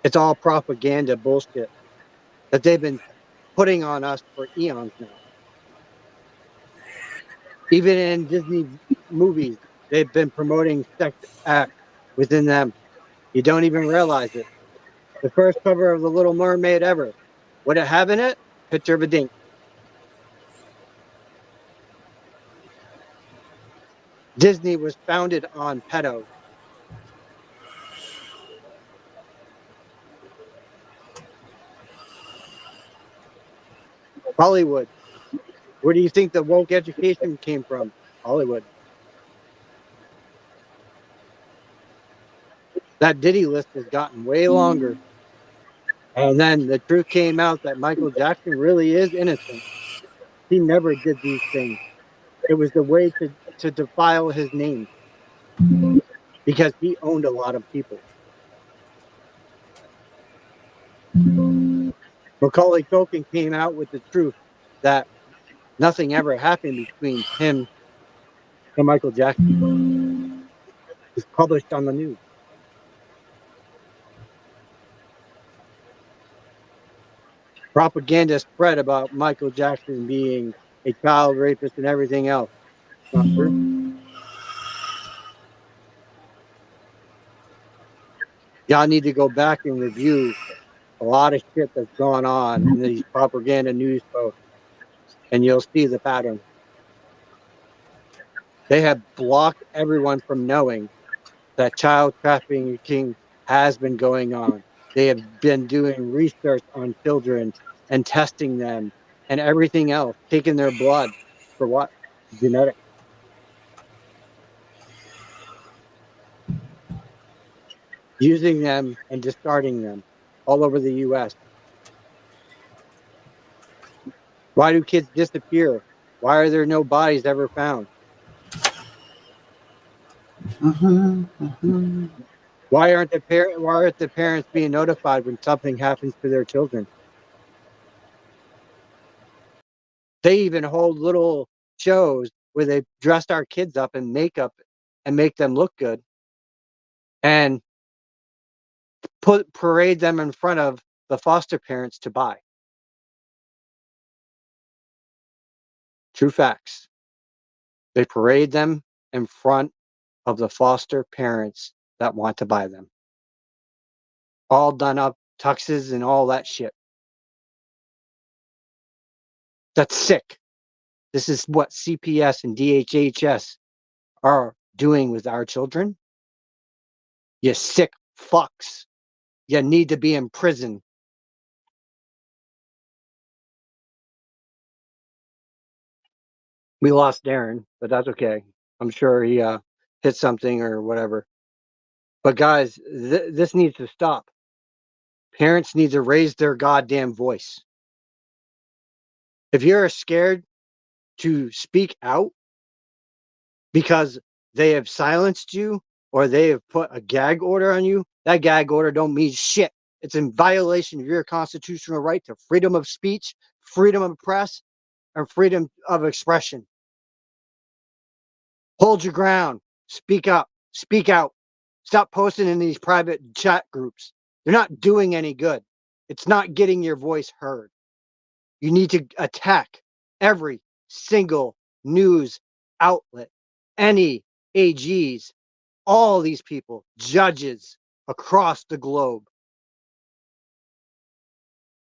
It's all propaganda bullshit that they've been putting on us for eons now. Even in Disney movies, they've been promoting sex acts within them. You don't even realize it. The first cover of The Little Mermaid ever, what it have in it? Picture of a dink. Disney was founded on pedos. Hollywood. Where do you think the woke education came from? Hollywood. That Diddy list has gotten way longer. And then the truth came out that Michael Jackson really is innocent. He never did these things. It was the way to defile his name because he owned a lot of people. Macaulay Culkin came out with the truth that nothing ever happened between him and Michael Jackson. It was published on the news. Propaganda spread about Michael Jackson being a child rapist and everything else. Not true. Y'all need to go back and review a lot of shit that's gone on in these propaganda news posts, and you'll see the pattern. They have blocked everyone from knowing that child trafficking has been going on. They have been doing research on children and testing them and everything else, taking their blood for what? Genetics. Using them and discarding them all over the U.S. Why do kids disappear? Why are there no bodies ever found? Why aren't the parents being notified when something happens to their children? They even hold little shows where they dress our kids up in makeup and make them look good and parade them in front of the foster parents to buy. True facts. They parade them in front of the foster parents that want to buy them. All done up, tuxes and all that shit. That's sick. This is what CPS and DHHS are doing with our children. You sick fucks. You need to be in prison. We lost Darren, but that's okay. I'm sure he hit something or whatever. But guys, this needs to stop. Parents need to raise their goddamn voice. If you're scared to speak out because they have silenced you or they have put a gag order on you, that gag order don't mean shit It's in violation of your constitutional right to freedom of speech, freedom of press, and freedom of expression. Hold your ground. Speak up. Speak out. Stop posting in these private chat groups. They're not doing any good. It's not getting your voice heard. You need to attack every single news outlet, any AGs, all these people, judges across the globe.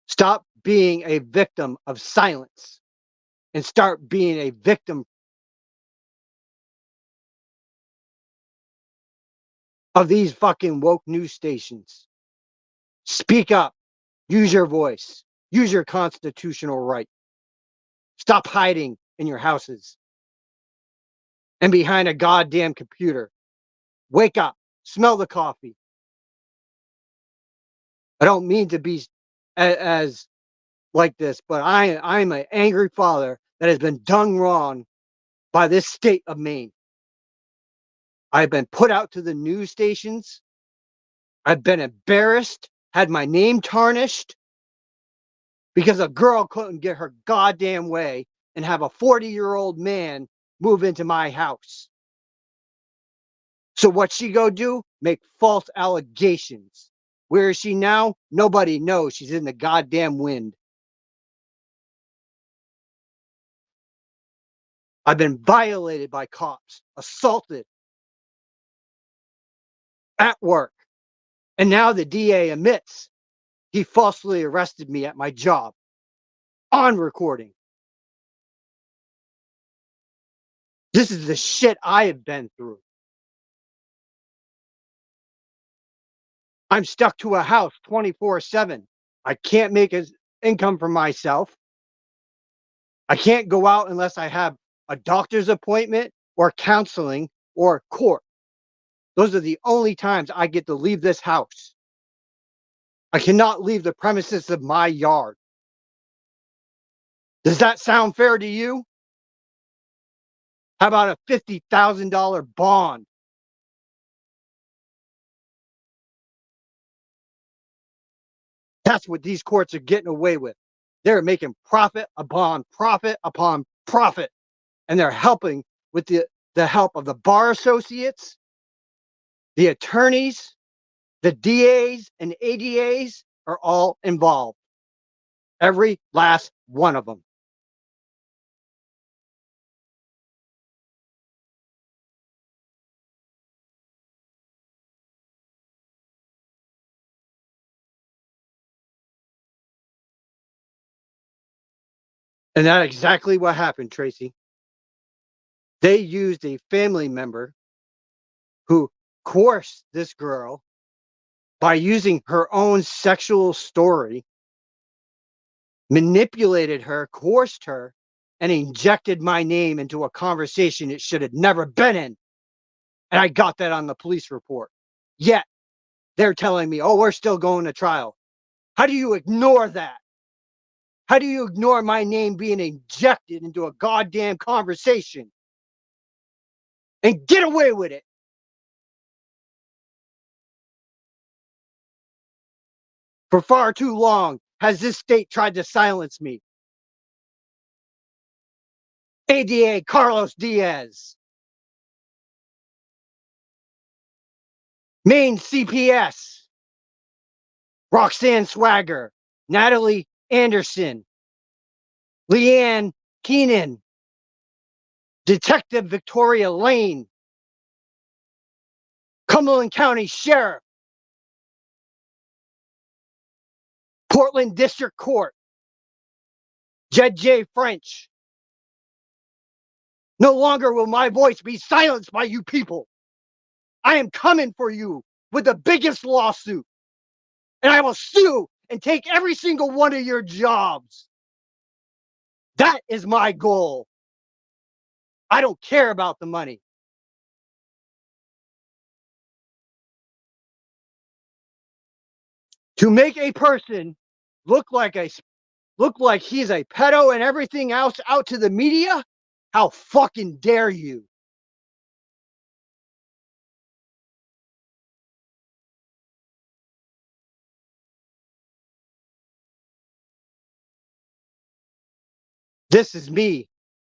Stop being a victim of silence and start being a victim of these fucking woke news stations. Speak up. Use your voice. Use your constitutional right. Stop hiding in your houses and behind a goddamn computer. Wake up. Smell the coffee. I don't mean to be as like this, but I'm an angry father that has been done wrong by this state of Maine. I've been put out to the news stations. I've been embarrassed, had my name tarnished because a girl couldn't get her goddamn way and have a 40-year-old man move into my house. So what she go do? Make false allegations. Where is she now? Nobody knows. She's in the goddamn wind. I've been violated by cops, assaulted at work. And now the DA admits he falsely arrested me at my job on recording. This is the shit I have been through. I'm stuck to a house 24/7. I can't make an income for myself. I can't go out unless I have a doctor's appointment or counseling or court. Those are the only times I get to leave this house. I cannot leave the premises of my yard. Does that sound fair to you? How about a $50,000 bond? That's what these courts are getting away with. They're making profit upon profit upon profit. And they're helping with the help of the bar associates, the attorneys, the DAs and ADAs are all involved. Every last one of them. And that's exactly what happened, Tracy. They used a family member who coerced this girl by using her own sexual story, manipulated her, coerced her, and injected my name into a conversation it should have never been in. And I got that on the police report. Yet, they're telling me, oh, we're still going to trial. How do you ignore that? How do you ignore my name being injected into a goddamn conversation and get away with it? For far too long has this state tried to silence me. ADA Carlos Diaz, Maine CPS, Roxanne Swagger, Natalie Anderson, Leanne Keenan, Detective Victoria Lane, Cumberland County Sheriff, Portland District Court, Jed J. French. No longer will my voice be silenced by you people. I am coming for you with the biggest lawsuit, and I will sue and take every single one of your jobs. That is my goal. I don't care about the money. To make a person look like he's a pedo and everything else out to the media, how fucking dare you? This is me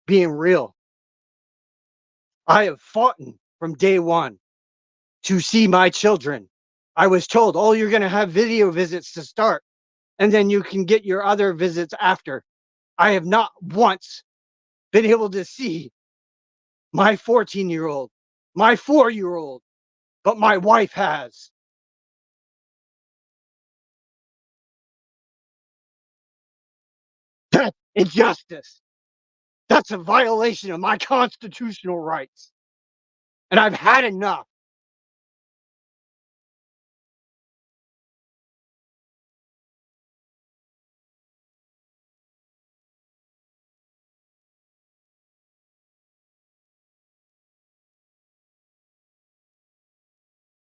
being real. I have fought from day one to see my children. I was told, oh, you're going to have video visits to start, and then you can get your other visits after. I have not once been able to see my 14-year-old, my 4-year-old, but my wife has. That's injustice. That's a violation of my constitutional rights. And I've had enough.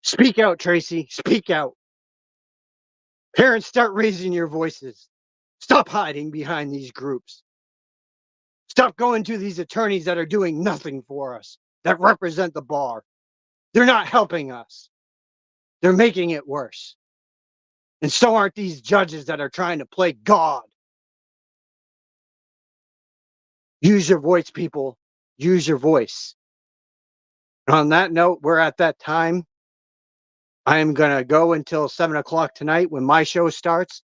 Speak out, Tracy. Speak out. Parents, start raising your voices. Stop hiding behind these groups. Stop going to these attorneys that are doing nothing for us, that represent the bar. They're not helping us. They're making it worse. And so aren't these judges that are trying to play God. Use your voice, people. Use your voice. And on that note, we're at that time. I am going to go until 7 o'clock tonight when my show starts.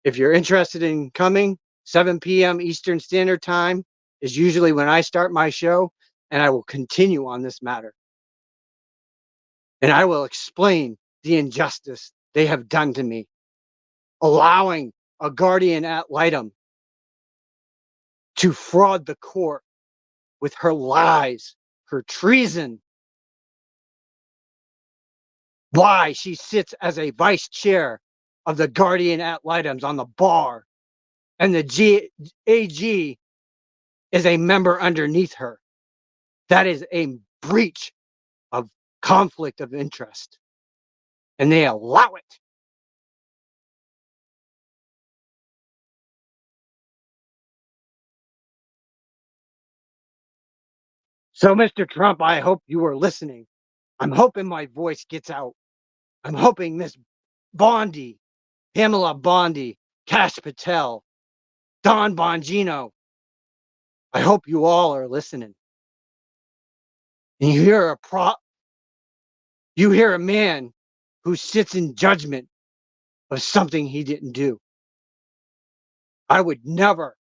If you're interested in coming, 7 p.m. Eastern Standard Time is usually when I start my show, and I will continue on this matter. And I will explain the injustice they have done to me, allowing a guardian ad litem to fraud the court with her lies, her treason. Why she sits as a vice chair of the guardian ad litems on the bar, and the AG is a member underneath her. That is a breach of conflict of interest, and they allow it. So, Mr. Trump, I hope you are listening. I'm hoping my voice gets out. I'm hoping Miss Bondi, Pamela Bondi, Kash Patel, Don Bongino, I hope you all are listening. And you hear a man who sits in judgment of something he didn't do. I would never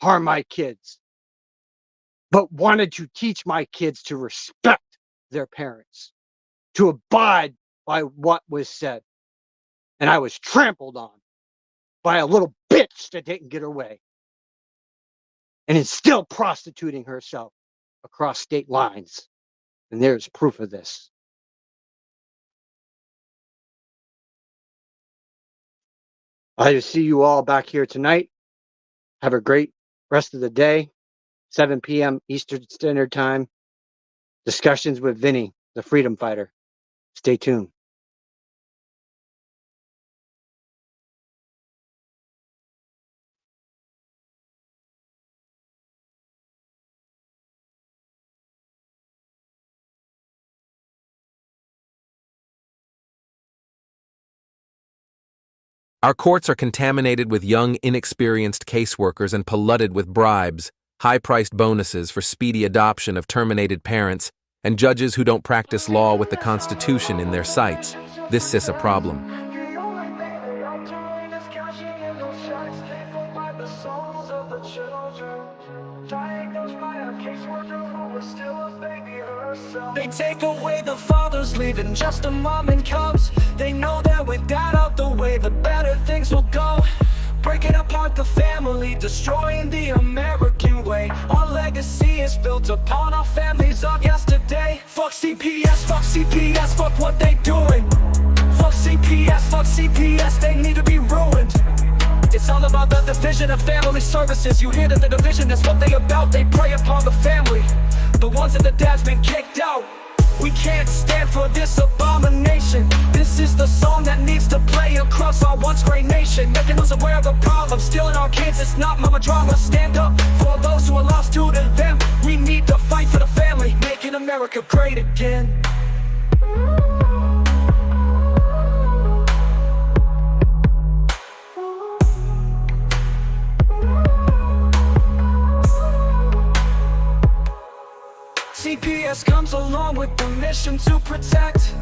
harm my kids, but wanted to teach my kids to respect their parents, to abide by what was said. And I was trampled on by a little bitch that didn't get her way, and is still prostituting herself across state lines. And there's proof of this. I will see you all back here tonight. Have a great rest of the day. 7 p.m. Eastern Standard Time. Discussions with Vinny, the freedom fighter. Stay tuned. Our courts are contaminated with young, inexperienced caseworkers and polluted with bribes, high-priced bonuses for speedy adoption of terminated parents, and judges who don't practice law with the Constitution in their sights. This is a problem. They take away the fathers, leaving just a mom and cubs. They know that with that out the way, the better things will go. Breaking apart the family, destroying the American way. Our legacy is built upon our families of yesterday. Fuck CPS, fuck CPS, fuck what they doing. Fuck CPS, they need to be ruined. It's all about the division of family services. You hear that the division is what they about. They prey upon the family, the ones that the dad's been kicked out. We can't stand for this abomination. This is the song that needs to play across our once great nation, making us aware of the problem. Stealing our kids, it's not mama drama. Stand up for those who are lost to them. We need to fight for the family, making America great again. CPS comes along with the mission to protect.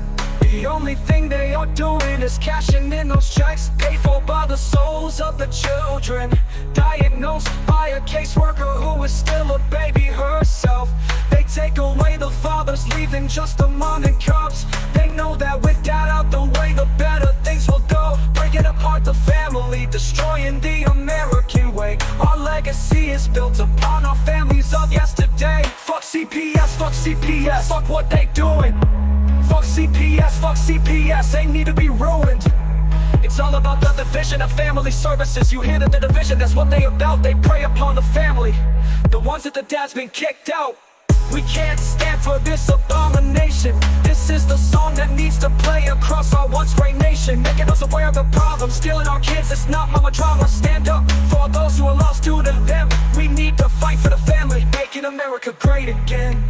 The only thing they are doing is cashing in those checks paid for by the souls of the children, diagnosed by a caseworker who is still a baby herself. They take away the fathers, leaving just the mom and cubs. They know that with dad out the way, the better things will go. Breaking apart the family, destroying the American way. Our legacy is built upon our families of yesterday. Fuck CPS, fuck CPS, fuck what they doing. Fuck CPS, they need to be ruined. It's all about the division of family services. You hear that the division, that's what they about. They prey upon the family, the ones that the dad's been kicked out. We can't stand for this abomination. This is the song that needs to play across our once great nation, making us aware of the problem, stealing our kids. It's not mama drama. Stand up for those who are lost due to them. We need to fight for the family, making America great again.